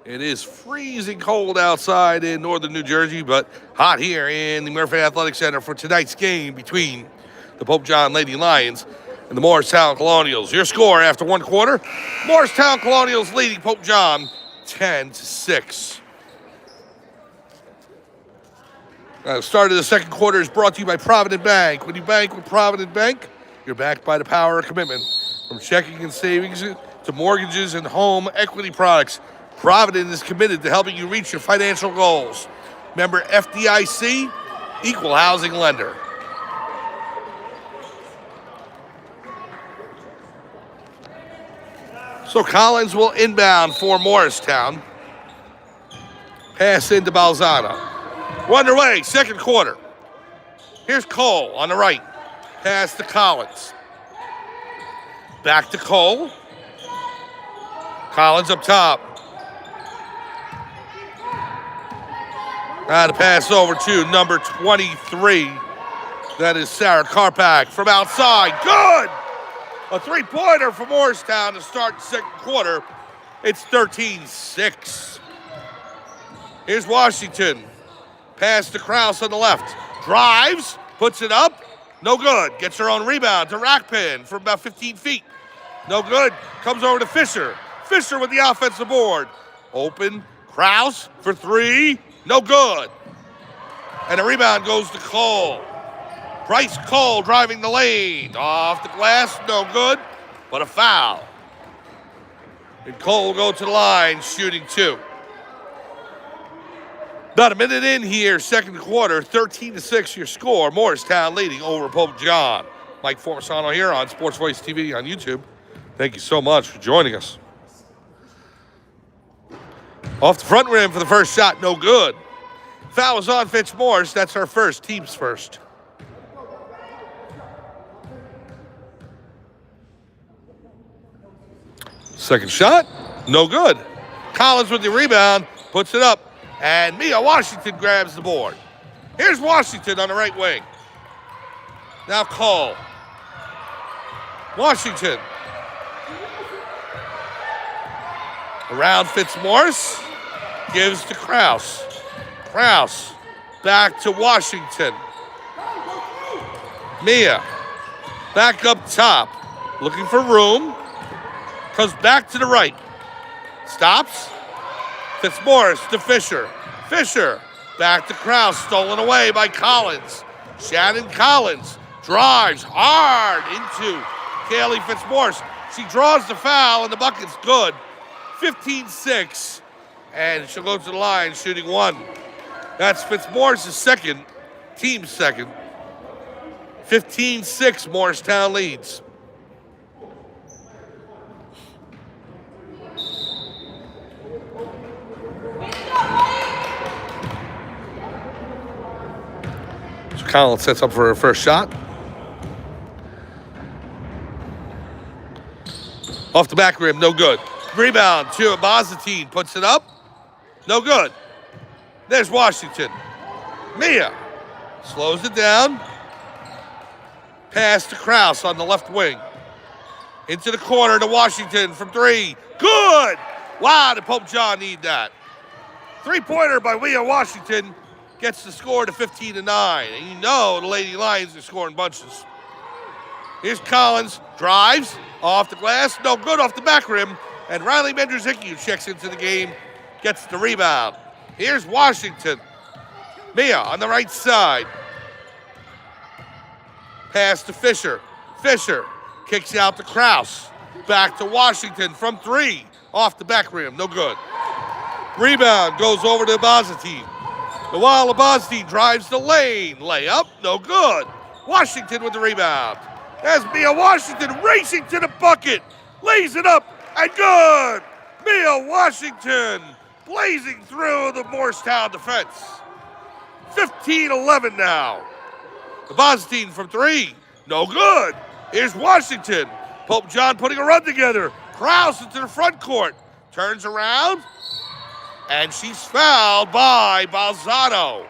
It is freezing cold outside in northern New Jersey, but hot here in the Murphy Athletic Center for tonight's game between the Pope John Lady Lions and the Morristown Colonials. Your score after one quarter, Morristown Colonials leading Pope John 10-6. The start of the second quarter is brought to you by Provident Bank. When you bank with Provident Bank, you're backed by the power of commitment. From checking and savings to mortgages and home equity products, Provident is committed to helping you reach your financial goals. Member FDIC, equal housing lender. So Collins will inbound for Morristown. Pass into Balzano. We're underway, second quarter. Here's Cole on the right. Pass to Collins. Back to Cole. Collins up top. The pass over to number 23. That is Sarah Karpak from outside. Good! A three-pointer for Morristown to start the second quarter. It's 13-6. Here's Washington. Pass to Krause on the left. Drives, puts it up. No good. Gets her own rebound to Rackpin from about 15 feet. No good. Comes over to Fisher. Fisher with the offensive board. Open. Krause for three. No good. And the rebound goes to Cole. Bryce Cole driving the lane. Off the glass. No good. But a foul. And Cole will go to the line shooting two. About a minute in here, second quarter, 13-6 your score. Morristown leading over Pope John. Mike Formisano here on Sports Voice TV on YouTube. Thank you so much for joining us. Off the front rim for the first shot, no good. Foul is on Fitzmorris. That's our first, team's first. Second shot, no good. Collins with the rebound, puts it up. And Mia Washington grabs the board. Here's Washington on the right wing. Now Cole. Washington. Around Fitzmorris. Gives to Krause. Krause. Back to Washington. Mia. Back up top. Looking for room. Comes back to the right. Stops. Fitzmorris to Fisher. Fisher back to Krause, stolen away by Collins. Shannon Collins drives hard into Kaylee Fitzmorris. She draws the foul and the bucket's good. 15-6, and she'll go to the line shooting one. That's Fitzmorris' second, team's second. 15-6, Morristown leads. Collins sets up for her first shot. Off the back rim, no good. Rebound to Bazatine, puts it up. No good. There's Washington. Mia slows it down. Pass to Krause on the left wing. Into the corner to Washington from three. Good! Wow, did Pope John need that? Three-pointer by Mia Washington. Gets the score to 15-9. And you know the Lady Lions are scoring bunches. Here's Collins. Drives. Off the glass. No good off the back rim. And Riley Mendrzicki, who checks into the game, gets the rebound. Here's Washington. Mia on the right side. Pass to Fisher. Fisher kicks out to Krause. Back to Washington from three. Off the back rim. No good. Rebound goes over to Bazatine. While Labazzi drives the lane. Layup, no good. Washington with the rebound. As Mia Washington racing to the bucket. Lays it up and good. Mia Washington blazing through the Morristown defense. 15-11 now. Labazzi from three. No good. Here's Washington. Pope John putting a run together. Krause into the front court. Turns around. And she's fouled by Balzano.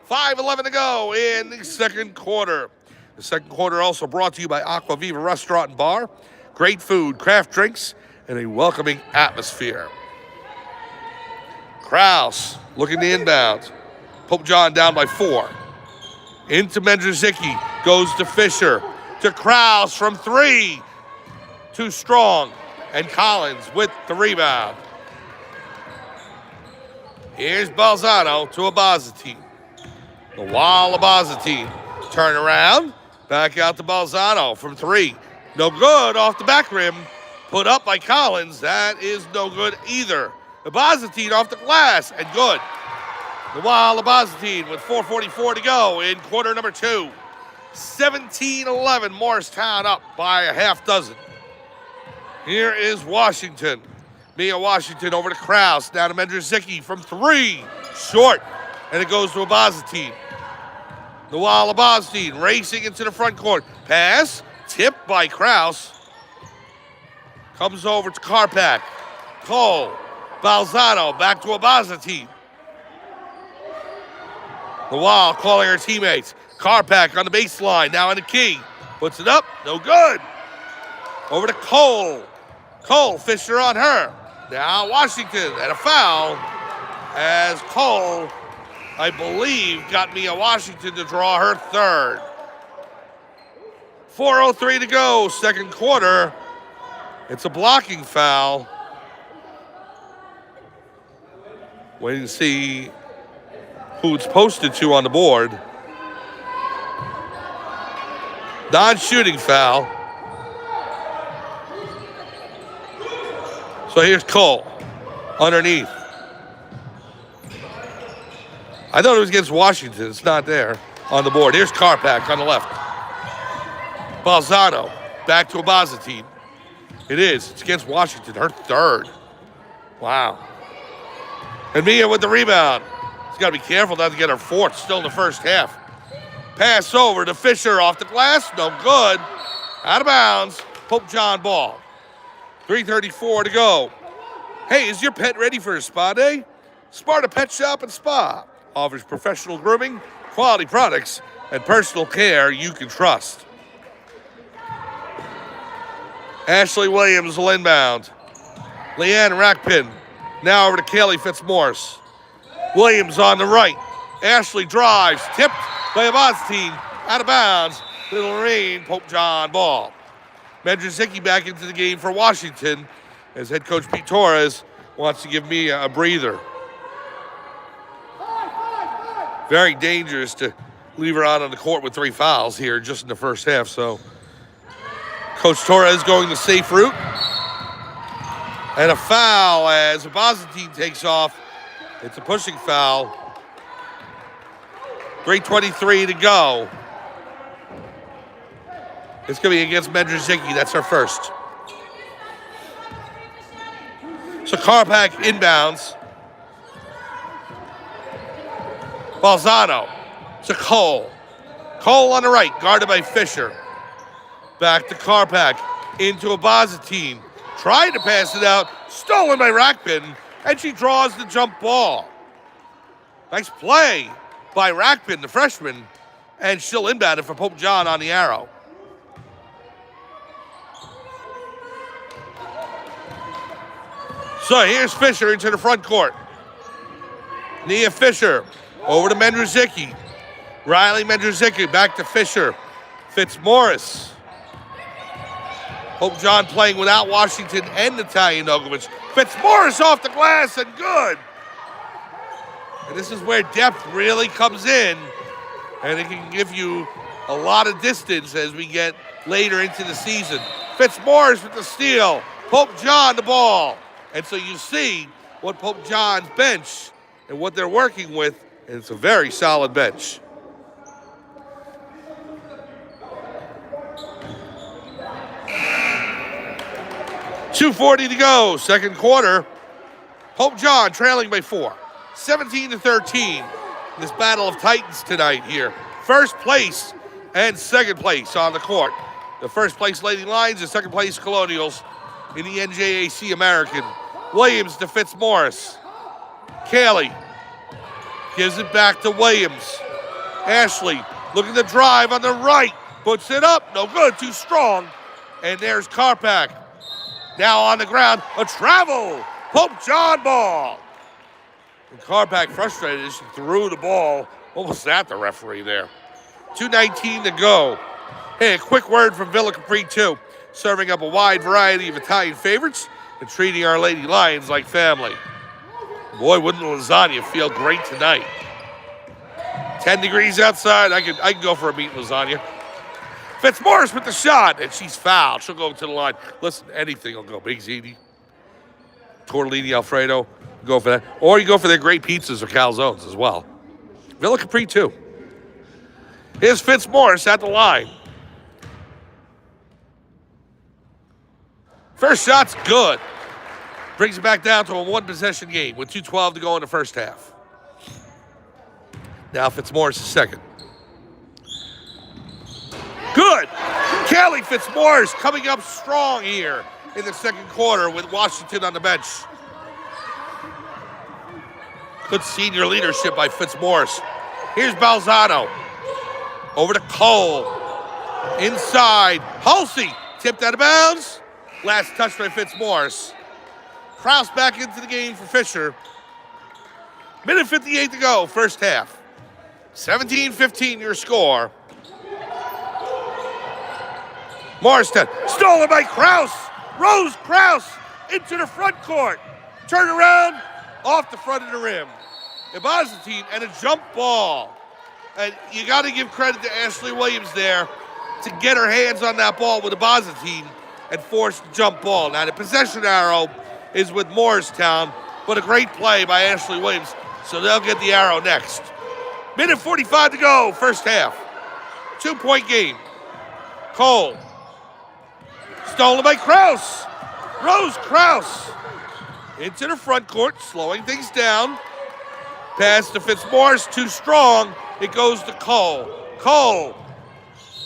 5:11 to go in the second quarter. The second quarter also brought to you by Aqua Viva Restaurant and Bar. Great food, craft drinks, and a welcoming atmosphere. Kraus looking to inbound. Pope John down by 4. Into Mendrzicki, goes to Fisher. To Kraus from 3. Too strong. And Collins with the rebound. Here's Balzano to Abazatine. The wall Abazatine. Turn around. Back out to Balzano from 3. No good off the back rim. Put up by Collins. That is no good either. Abazatine off the glass and good. The wall Abazatine with 4:44 to go in quarter number 2. 17-11, Morristown up by a half dozen. Here is Washington. Mia Washington over to Kraus. Down to Mendrzicki from 3. Short. And it goes to Abazatine. The wall Abazatine racing into the front court. Pass. Tipped by Kraus. Comes over to Karpak. Cole. Balzano back to Abazatine. The wall calling her teammates. Karpak on the baseline. Now in the key. Puts it up. No good. Over to Cole. Cole, Fisher on her. Now Washington and a foul as Cole, I believe, got Mia Washington to draw her 3rd. 4:03 to go, second quarter. It's a blocking foul. Waiting to see who it's posted to on the board. Non-shooting foul. So here's Cole underneath. I thought it was against Washington. It's not there on the board. Here's Karpak on the left. Balzano back to Abazatine. It is. It's against Washington. Her 3rd. Wow. And Mia with the rebound. She's got to be careful not to get her 4th. Still in the first half. Pass over to Fisher off the glass. No good. Out of bounds. Pope John ball. 3:34 to go. Hey, is your pet ready for a spa day? Sparta Pet Shop and Spa offers professional grooming, quality products, and personal care you can trust. Ashley Williams will inbound. Leanne Rackpin now over to Kaylee Fitzmaurice. Williams on the right. Ashley drives, tipped by Abazatine, out of bounds. Little Rain, Pope John ball. Mendrzicki back into the game for Washington as head coach Pete Torres wants to give me a breather. Very dangerous to leave her out on the court with 3 fouls here just in the first half. So Coach Torres going the safe route. And a foul as Abazatine takes off. It's a pushing foul. 3:23 to go. It's going to be against Mendrzicki. That's her first. So Karpak inbounds. Balzano to Cole. Cole on the right, guarded by Fisher. Back to Karpak. Into Abazatine. Trying to pass it out. Stolen by Rackpin. And she draws the jump ball. Nice play by Rackpin, the freshman. And she'll inbound it for Pope John on the arrow. So here's Fisher into the front court. Nia Fisher over to Mendrzicki. Riley Mendrzicki back to Fisher. Fitzmaurice. Pope John playing without Washington and Natalia Nogovic. Fitzmaurice off the glass and good. And this is where depth really comes in. And it can give you a lot of distance as we get later into the season. Fitzmaurice with the steal. Pope John the ball. And so you see what Pope John's bench and what they're working with, and it's a very solid bench. .240 to go, second quarter. Pope John trailing by 4, 17-13. This battle of Titans tonight here. First place and second place on the court. The first place Lady Lions, the second place Colonials in the NJAC American. Williams to Fitzmaurice. Kaylee gives it back to Williams. Ashley looking to drive on the right. Puts it up. No good. Too strong. And there's Karpak. Now on the ground. A travel. Pope John ball. And Carpack frustrated as she threw the ball almost at the referee there. 2:19 to go. Hey, a quick word from Villa Capri, too. Serving up a wide variety of Italian favorites and treating our Lady Lions like family. Boy, wouldn't the lasagna feel great tonight. 10 degrees outside. I can go for a meat lasagna. Fitzmaurice with the shot, and she's fouled. She'll go to the line. Listen, anything will go. Big ziti, tortellini Alfredo, go for that. Or you go for their great pizzas or calzones as well. Villa Capri, too. Here's Fitzmaurice at the line. First shot's good. Brings it back down to a one-possession game with 2:12 to go in the first half. Now Fitzmaurice is second. Good. Kelly Fitzmaurice coming up strong here in the second quarter with Washington on the bench. Good senior leadership by Fitzmaurice. Here's Balzano. Over to Cole. Inside. Hulsey tipped out of bounds. Last touch by Fitzmaurice. Kraus back into the game for Fisher. Minute 58 to go, first half. 17-15 your score. Morristown, stolen by Kraus. Rose Kraus into the front court. Turn around, off the front of the rim. Ibazatine and a jump ball. And you got to give credit to Ashley Williams there to get her hands on that ball with Ibazatine and force the jump ball. Now the possession arrow is with Morristown, but a great play by Ashley Williams, so they'll get the arrow next. Minute 45 to go, first half. 2-point game. Cole. Stolen by Kraus. Rose Kraus. Into the front court, slowing things down. Pass to Fitzmaurice, too strong. It goes to Cole. Cole.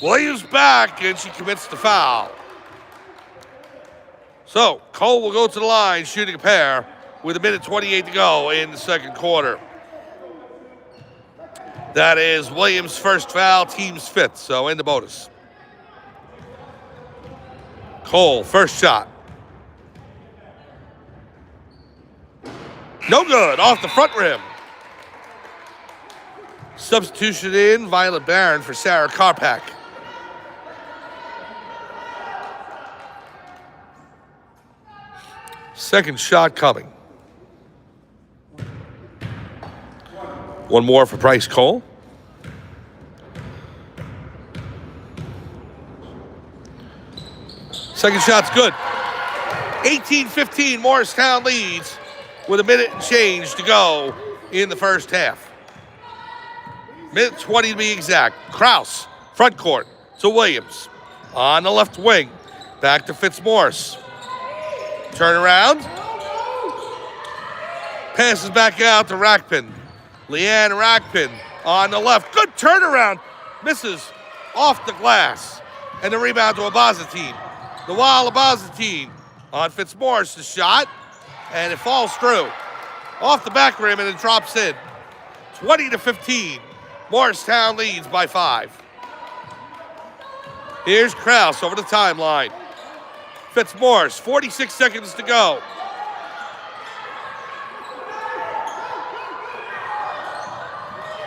Williams back, and she commits the foul. So, Cole will go to the line, shooting a pair with 1:28 to go in the second quarter. That is Williams' first foul, team's fifth, so in the bonus. Cole, first shot. No good, off the front rim. Substitution in, Violet Barron for Sarah Karpak. Second shot coming. One more for Bryce Cole. Second shot's good. 18-15, Morristown leads with a minute and change to go in the first half. Minute 20 to be exact. Kraus, front court to Williams. On the left wing, back to Fitzmaurice. Turn around. Passes back out to Rackpin. Leanne Rackpin on the left. Good turnaround. Misses off the glass. And the rebound to Ibazatine. The wild Ibazatine on Fitzmaurice's shot. And it falls through. Off the back rim and it drops in. 20-15. Morristown leads by 5. Here's Kraus over the timeline. Fitzmaurice, 46 seconds to go.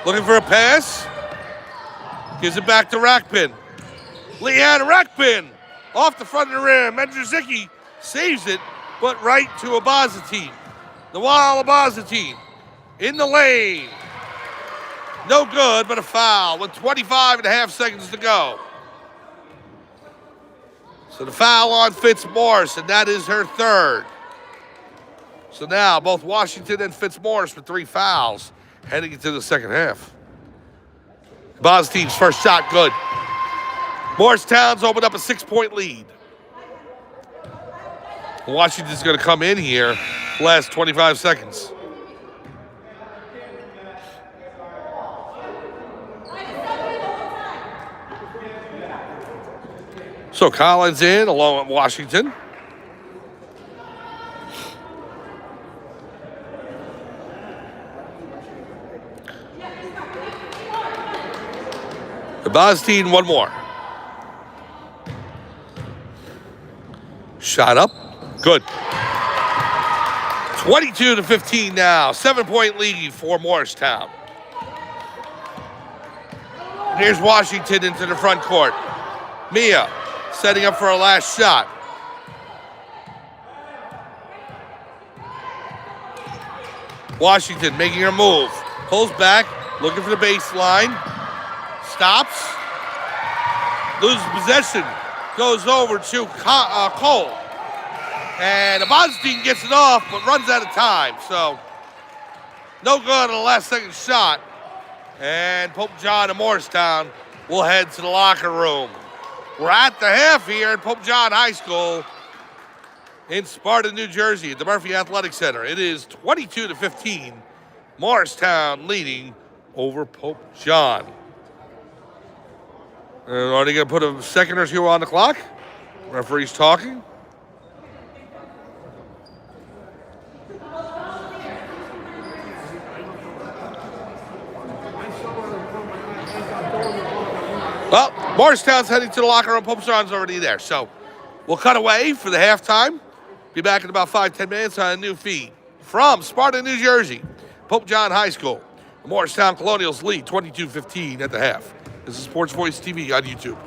Looking for a pass. Gives it back to Rackpin. Leanne Rackpin off the front of the rim. Mendrzicki saves it, but right to Ibazatine. The wild Ibazatine in the lane. No good, but a foul with 25.5 seconds to go. So the foul on Fitzmaurice, and that is her third. So now both Washington and Fitzmaurice with 3 fouls heading into the second half. Ibazatine's first shot, good. Morristown's opened up a 6-point lead. Washington's going to come in here last 25 seconds. So Collins in along with Washington. Ibazatine, one more. Shot up. Good. 22-15 now. 7-point lead for Morristown. Here's Washington into the front court. Mia setting up for her last shot. Washington making her move. Pulls back, looking for the baseline. Stops. Loses possession. Goes over to Cole. And Abonstein gets it off, but runs out of time. So, no good on the last second shot. And Pope John and Morristown will head to the locker room. We're at the half here at Pope John High School in Sparta, New Jersey, at the Murphy Athletic Center. It is 22-15. Morristown leading over Pope John. Are they going to put a second or two on the clock? Referee's talking. Well, Morristown's heading to the locker room. Pope John's already there. So we'll cut away for the halftime. Be back in about 5-10 minutes on a new feed from Sparta, New Jersey, Pope John High School. The Morristown Colonials lead 22-15 at the half. This is Sports Voice TV on YouTube.